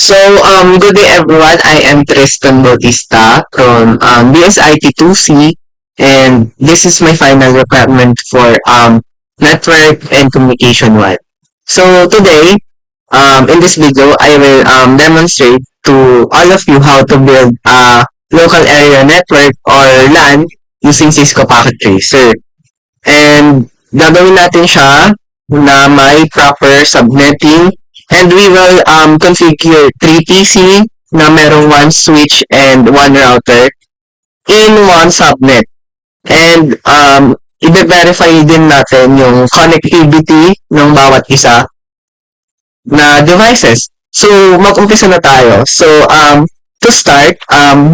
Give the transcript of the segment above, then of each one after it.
Good day everyone. I am Tristan Bautista from BSIT2C, and this is my final requirement for Network and Communication 1. So today, in this video, I will demonstrate to all of you how to build a local area network or LAN using Cisco Packet Tracer. And gagawin natin siya na may proper subnetting. And we will configure 3 PC na merong one switch and one router in one subnet. And i-verify din natin yung connectivity ng bawat isa na devices. So, mag-umpisa na tayo. So, to start,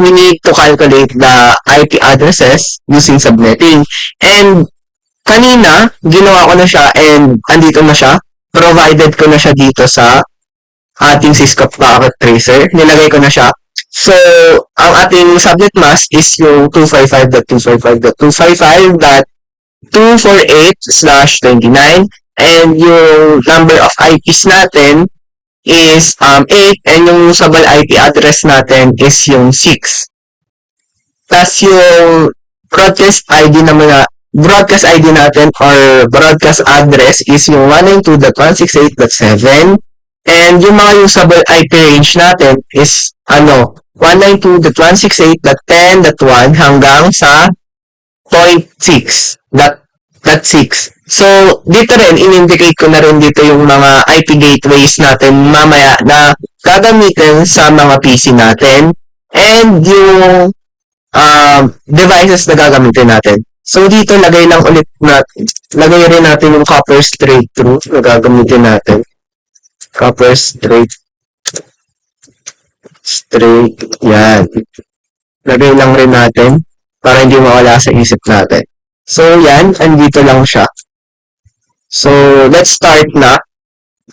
we need to calculate the IP addresses using subnetting. And kanina, ginawa ko na siya and andito na siya. Provided ko na siya dito sa ating Cisco Packet Tracer. Nilagay ko na siya. So, ang ating subnet mask is yung 255.255.248/29 and yung number of IPs natin is 8 and yung usable IP address natin is yung 6. Tapos yung broadcast ID natin or broadcast address is yung 192.168.7 and yung mga usable IP range natin is 192.168.10.1 hanggang sa 0.6. So, dito rin, in-indicate ko na rin dito yung mga IP gateways natin mamaya na gagamitin sa mga PC natin and yung devices na gagamitin natin. So, dito, lagay rin natin yung copper straight through na gagamitin natin. Copper straight. Yan. Lagay lang rin natin para hindi mawala sa isip natin. So, yan. Andito lang siya. So, let's start na.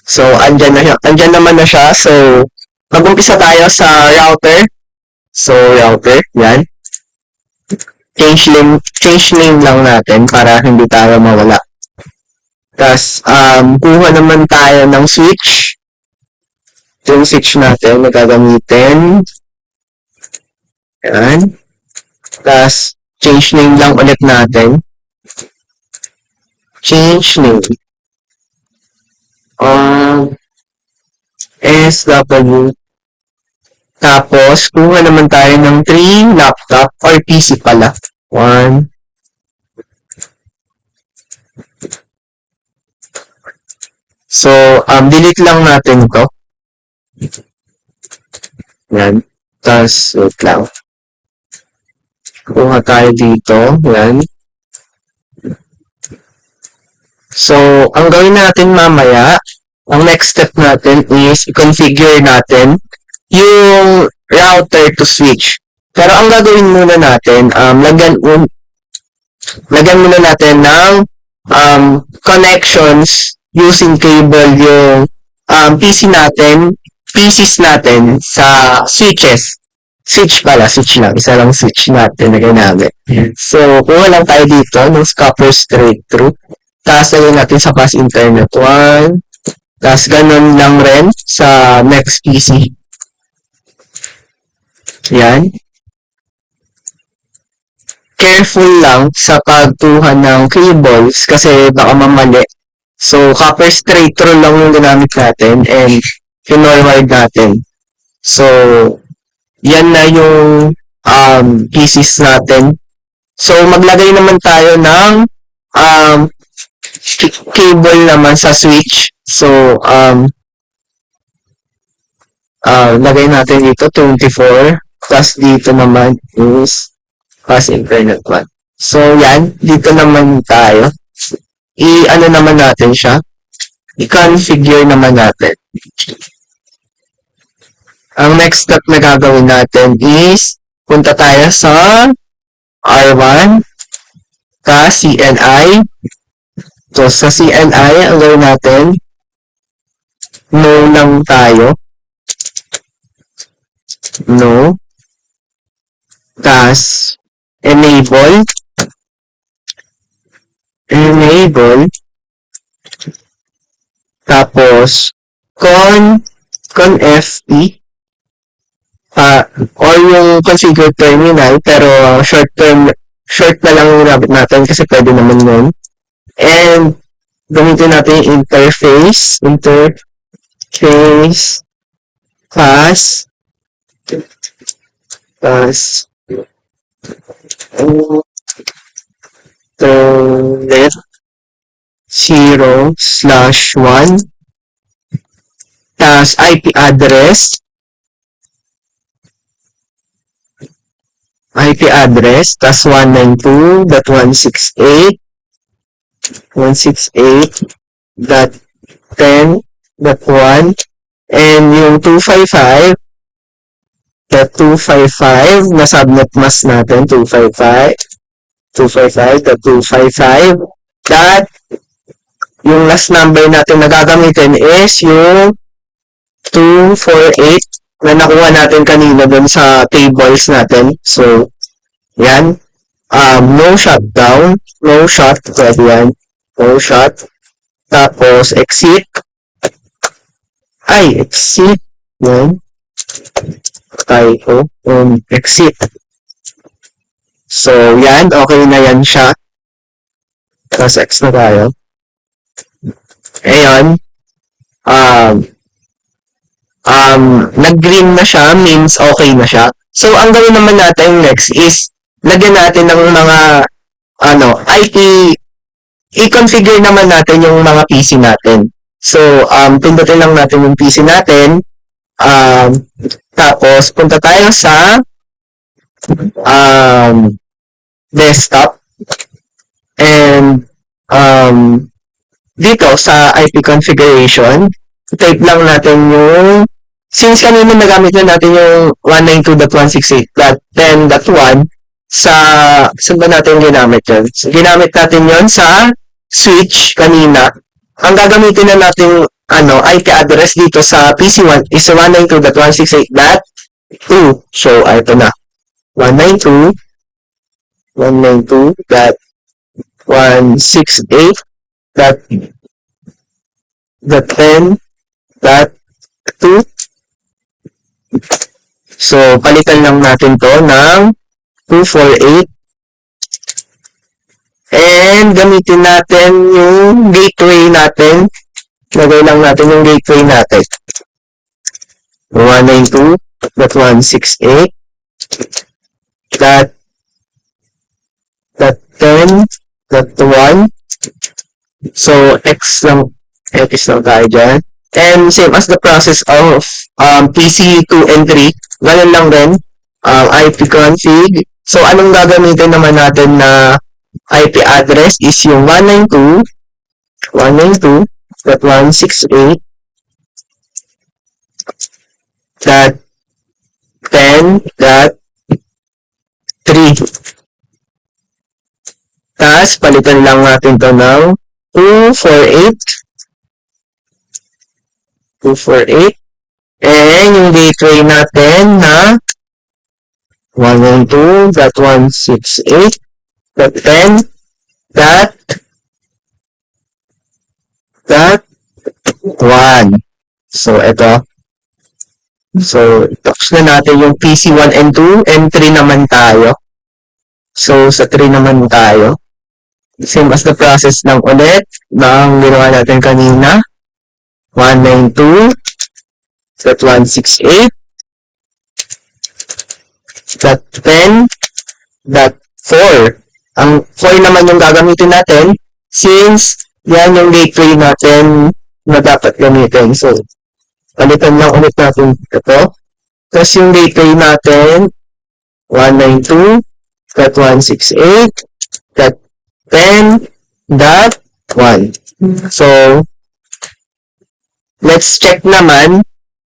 So, andyan naman na siya. So, mag-umpisa tayo sa router. So, router. Yan. Change name lang natin para hindi tayo mawala. Tapos, kuha naman tayo ng switch. Yung switch natin na gagamitin. Yan. Tapos, change name lang ulit natin. Change name. SW. Tapos, kuha naman tayo ng 3 laptop or PC pala. 1. So, delete lang natin ito. Yan. Tapos, wait lang. Kuha tayo dito. Yan. So, ang gawin natin mamaya, ang next step natin is i-configure natin yung router to switch. Pero ang gagawin muna natin, lagyan muna natin ng connections using cable yung PCs natin sa switches. Switch lang. Isa lang switch natin na ginamit. So, kuha lang tayo dito ng copper straight through. Tapos lagyan natin sa bus internet 1. Tapos ganun lang rin sa next PC. Yan. Careful lang sa pagkuha ng cables kasi baka mamali. So, copper straight through lang yung ginamit natin and pinorward natin. So, yan na yung PCs natin. So, maglagay naman tayo ng cable naman sa switch. So, lagay natin dito 24. Plus dito naman is plus internet 1. So, yan. Dito naman tayo. I-ano naman natin siya. I-configure naman natin. Ang next step na gagawin natin is punta tayo sa R1 sa CNI. So, sa CNI, ang gawin natin, no lang tayo. No. Tas, enable. Tapos, con FT. or yung configure terminal, pero short na lang yung gamit natin kasi pwede naman yun. And gamitin natin yung interface class internet 0/1 tas IP address tas 192.168.168.10.1 and yung 255 na subnet mask natin 255 that yung last number natin na gagamitin is yung 248 na nakuha natin kanina dun sa tables natin. So, yan. No shutdown. No shut. Pwede yan. No shut. Tapos, exit. Exit. Yan. Typo. Exit. So, yan. Okay na yan siya. Tapos, X na tayo. Ayan. Nag-green na siya, means okay na siya. So, ang gawin naman natin next is, lagyan natin ng mga, i-configure naman natin yung mga PC natin. So, pindutin lang natin yung PC natin, tapos, punta tayo sa, desktop, and, dito, sa IP configuration, type lang natin yung since kanina nagamit na natin yung 192.168.10.1 saan ba natin ginamit yun? So, ginamit natin yun sa switch kanina. Ang gagamitin na natin IP address dito sa PC1 is 192.168.2. So, ito na. 192.168.10.2. So, palitan lang natin to ng 248. And, gamitin natin yung gateway natin. Lagay lang natin yung gateway natin. 192.168.10.1. So, X lang tayo dyan. And same as the process of PC 2 and 3, ganun lang rin, IP config. So, anong gagamitin naman natin na IP address is yung 192.168.10.3. Tapos, palitan lang natin to ng 248. And yung gateway natin na 192.168.10.1. So, ito. So, tapos na natin yung PC1 and 2 and 3 naman tayo. So, sa 3 naman tayo. Same as the process lang ulit ng ginawa natin kanina. 192.168.10.4. Ang 4 naman yung gagamitin natin since yan yung gateway natin na dapat gamitin. So, palitan lang ulit natin ito. Tapos yung gateway natin 192.168.10.1. So, let's check naman.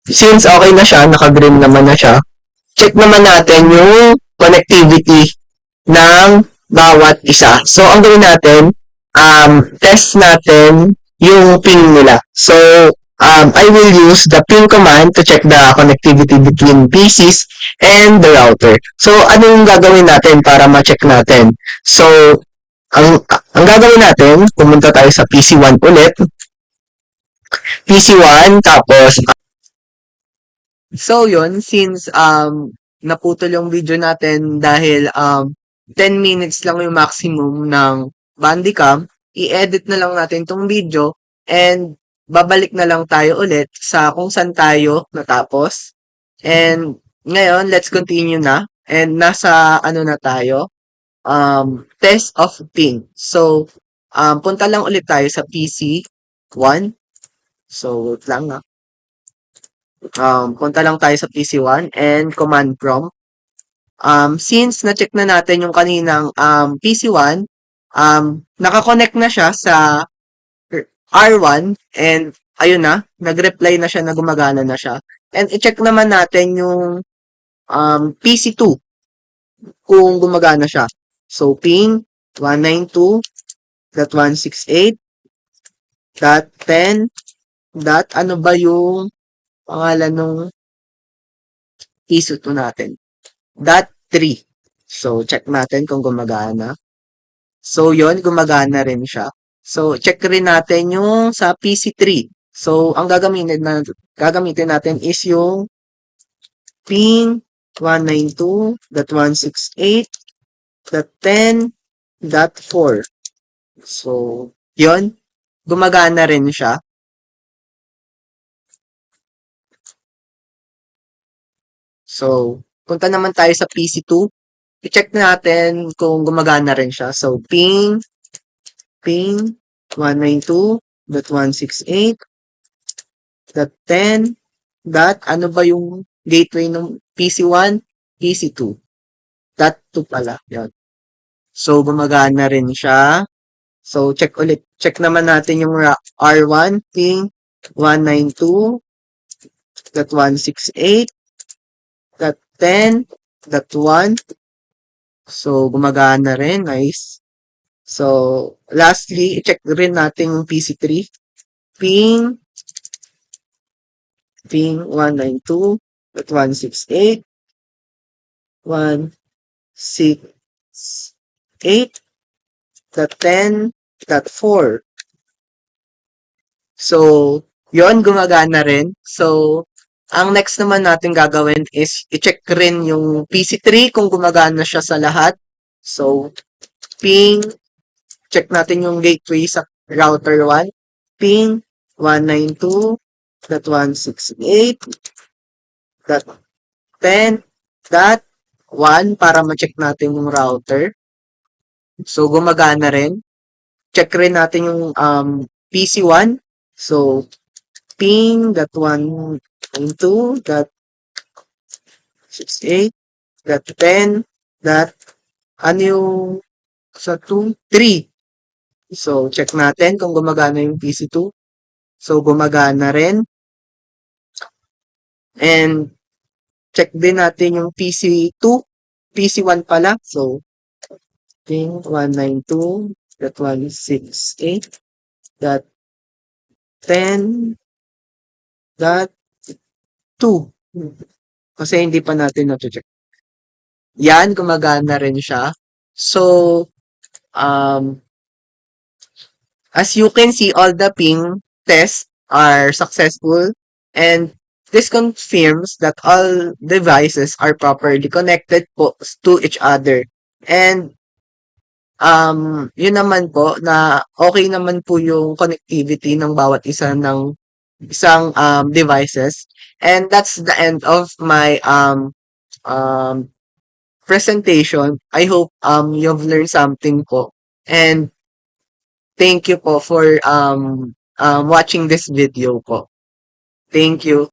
Since okay na siya, naka-green naman na siya, check naman natin yung connectivity ng bawat isa. So, ang gawin natin, test natin yung ping nila. So, I will use the ping command to check the connectivity between PCs and the router. So, ano yung gagawin natin para ma-check natin? So, ang gagawin natin, pumunta tayo sa PC1 ulit. PC1, tapos So yun, since naputol yung video natin dahil 10 minutes lang yung maximum ng Bandicam, i-edit na lang natin tong video and babalik na lang tayo ulit sa kung saan tayo natapos. And ngayon, let's continue na. And nasa ano na tayo, test of ping. So, punta lang ulit tayo sa PC 1. So, wait lang na. Punta lang tayo sa PC1 and command prompt. Since na-check na natin yung kaninang PC1, nakakonect na siya sa R1 and ayun na, nag-reply na siya na gumagana na siya. And i-check naman natin yung PC2 kung gumagana siya. So, ping 192.168.10. Ano ba yung pangalan ng PC2 natin? .3. So, check natin kung gumagana. So, yon gumagana rin siya. So, check rin natin yung sa PC3. So, ang gagamitin natin is yung ping 192.168.10.4. So, yon gumagana rin siya. So, punta naman tayo sa PC2. I-check natin kung gumagana rin siya. So, ping 192.168.10. Ano ba yung gateway ng PC1? PC2. .2 pala. Yan. So, gumagana rin siya. So, check ulit. Check naman natin yung R1, ping 192.168.10.1. So, gumagana rin. Nice. So, lastly, i-check rin natin yung PC3. Ping 192.168.10.4. So, yon gumagana rin. So, ang next naman natin gagawin is i-check rin yung PC3 kung gumagana siya sa lahat. So, ping, check natin yung gateway sa router 1. Ping 192.168.10.1 para ma-check natin yung router. So, gumagana rin. Check rin natin yung PC1. So, ping.192.68.10. Ano yung sa 2? 3. So, check natin kung gumagana yung PC2. So, gumagana rin. And, check din natin yung PC2. PC1 pala. So, ping 192.168.10.2. Kasi hindi pa natin na-check. Yan, gumagana rin siya. So, as you can see, all the ping tests are successful and this confirms that all devices are properly connected po to each other. And yun naman po na okay naman po yung connectivity ng bawat isa ng isang devices. And that's the end of my presentation. I hope you've learned something po. And thank you po for watching this video po. Thank you.